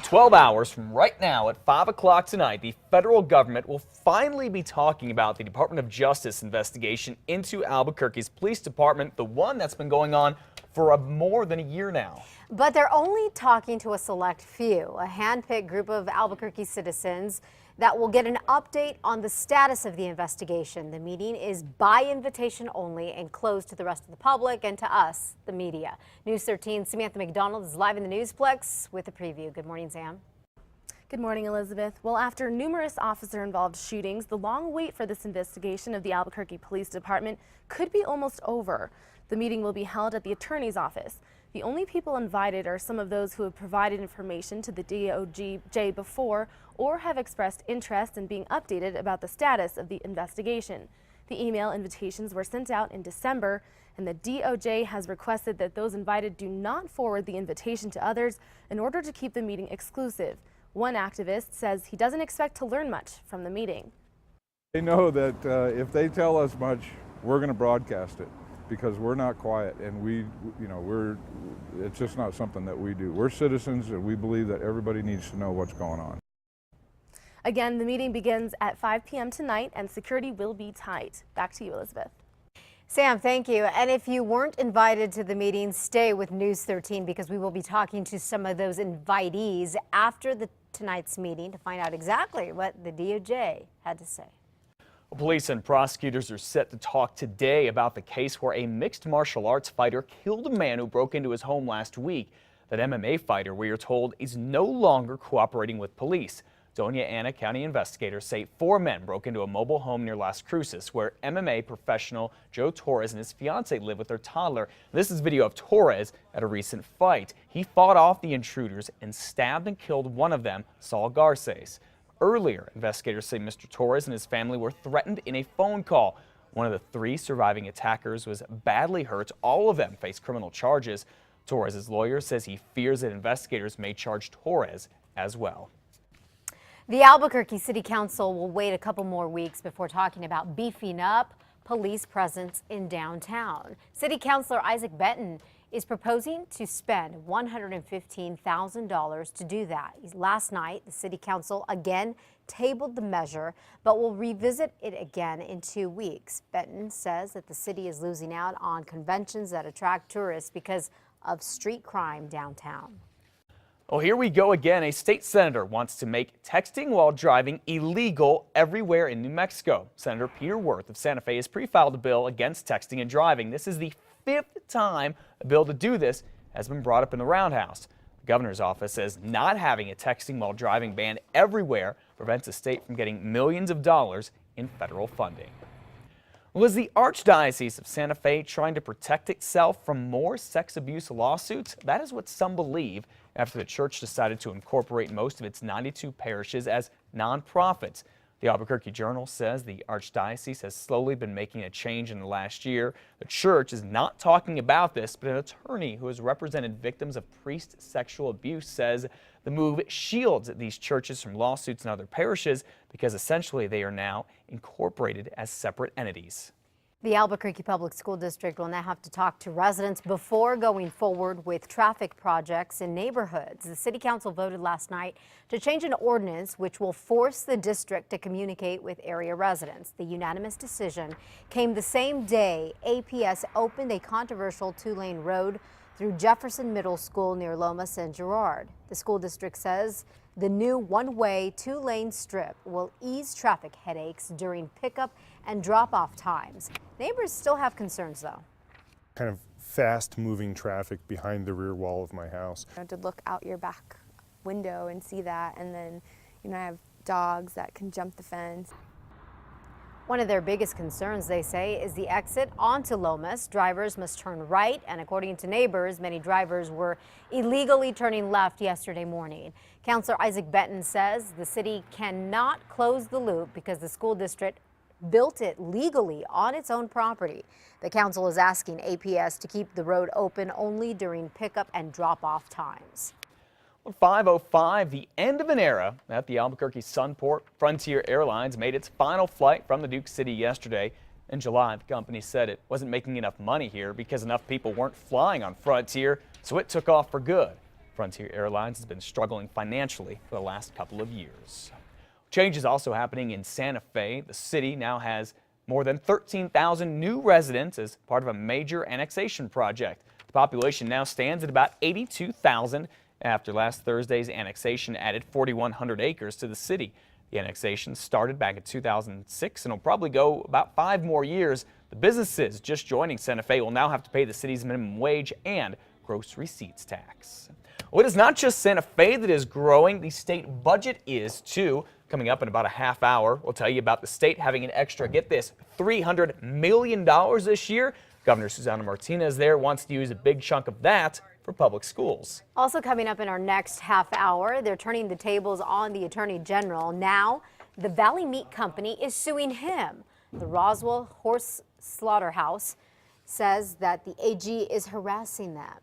12 hours from right now at 5 o'clock tonight, the federal government will finally be talking about the Department of Justice investigation into Albuquerque's police department, the one that's been going on for more than a year now. But they're only talking to a select few, a hand-picked group of Albuquerque citizens that will get an update on the status of the investigation. The meeting is by invitation only and closed to the rest of the public and to us, the media. News 13's Samantha McDonald is live in the Newsplex with a preview. Good morning, Sam. Good morning, Elizabeth. Well, after numerous officer-involved shootings, the long wait for this investigation of the Albuquerque Police Department could be almost over. The meeting will be held at the attorney's office. The only people invited are some of those who have provided information to the DOJ before or have expressed interest in being updated about the status of the investigation. The email invitations were sent out in December, and the DOJ has requested that those invited do not forward the invitation to others in order to keep the meeting exclusive. One activist says he doesn't expect to learn much from the meeting. They know that if they tell us much, we're going to broadcast it, because we're not quiet, and it's just not something that we do. We're citizens, and we believe that everybody needs to know what's going on. Again, the meeting begins at 5 p.m. tonight, and security will be tight. Back to you, Elizabeth. Sam, thank you. And if you weren't invited to the meeting, stay with News 13 because we will be talking to some of those invitees after tonight's meeting to find out exactly what the DOJ had to say. Police and prosecutors are set to talk today about the case where a mixed martial arts fighter killed a man who broke into his home last week. That MMA fighter, we are told, is no longer cooperating with police. Doña Ana County investigators say 4 men broke into a mobile home near Las Cruces, where MMA professional Joe Torres and his fiancee live with their toddler. This is video of Torres at a recent fight. He fought off the intruders and stabbed and killed one of them, Saul Garces. Earlier, investigators say Mr. Torres and his family were threatened in a phone call. One of the 3 surviving attackers was badly hurt. All of them face criminal charges. Torres' lawyer says he fears that investigators may charge Torres as well. The Albuquerque City Council will wait a couple more weeks before talking about beefing up police presence in downtown. City Councilor Isaac Benton is proposing to spend $115,000 to do that. Last night, the City Council again tabled the measure, but will revisit it again in 2 weeks. Benton says that the city is losing out on conventions that attract tourists because of street crime downtown. Well, here we go again. A state senator wants to make texting while driving illegal everywhere in New Mexico. Senator Peter Wirth of Santa Fe has pre-filed a bill against texting and driving. This is the 5th time a bill to do this has been brought up in the Roundhouse. The governor's office says not having a texting while driving ban everywhere prevents the state from getting millions of dollars in federal funding. Well, is the Archdiocese of Santa Fe trying to protect itself from more sex abuse lawsuits? That is what some believe after the church decided to incorporate most of its 92 parishes as nonprofits. The Albuquerque Journal says the Archdiocese has slowly been making a change in the last year. The church is not talking about this, but an attorney who has represented victims of priest sexual abuse says the move shields these churches from lawsuits in other parishes because essentially they are now incorporated as separate entities. The Albuquerque Public School District will now have to talk to residents before going forward with traffic projects in neighborhoods. The City Council voted last night to change an ordinance which will force the district to communicate with area residents. The unanimous decision came the same day APS opened a controversial 2-lane road through Jefferson Middle School near Loma San Gerard. The school district says the new 1-way 2-lane strip will ease traffic headaches during pickup and drop-off times. Neighbors still have concerns, though. Kind of fast-moving traffic behind the rear wall of my house. To look out your back window and see that, and then I have dogs that can jump the fence. One of their biggest concerns, they say, is the exit onto Lomas. Drivers must turn right, and according to neighbors, many drivers were illegally turning left yesterday morning. Councilor Isaac Benton says the city cannot close the loop because the school district built it legally on its own property. The council is asking APS to keep the road open only during pickup and drop-off times. 5:05, the end of an era at the Albuquerque Sunport. Frontier Airlines made its final flight from the Duke City yesterday. In July, the company said it wasn't making enough money here because enough people weren't flying on Frontier, so it took off for good. Frontier Airlines has been struggling financially for the last couple of years. Change is also happening in Santa Fe. The city now has more than 13,000 new residents as part of a major annexation project. The population now stands at about 82,000 after last Thursday's annexation added 4,100 acres to the city. The annexation started back in 2006 and will probably go about 5 more years. The businesses just joining Santa Fe will now have to pay the city's minimum wage and gross receipts tax. Well, it is not just Santa Fe that is growing. The state budget is too. Coming up in about a half hour, we'll tell you about the state having an extra, get this, $300 million this year. Governor Susana Martinez there wants to use a big chunk of that for public schools. Also coming up in our next half hour, they're turning the tables on the Attorney General. Now, the Valley Meat Company is suing him. The Roswell Horse Slaughterhouse says that the AG is harassing them.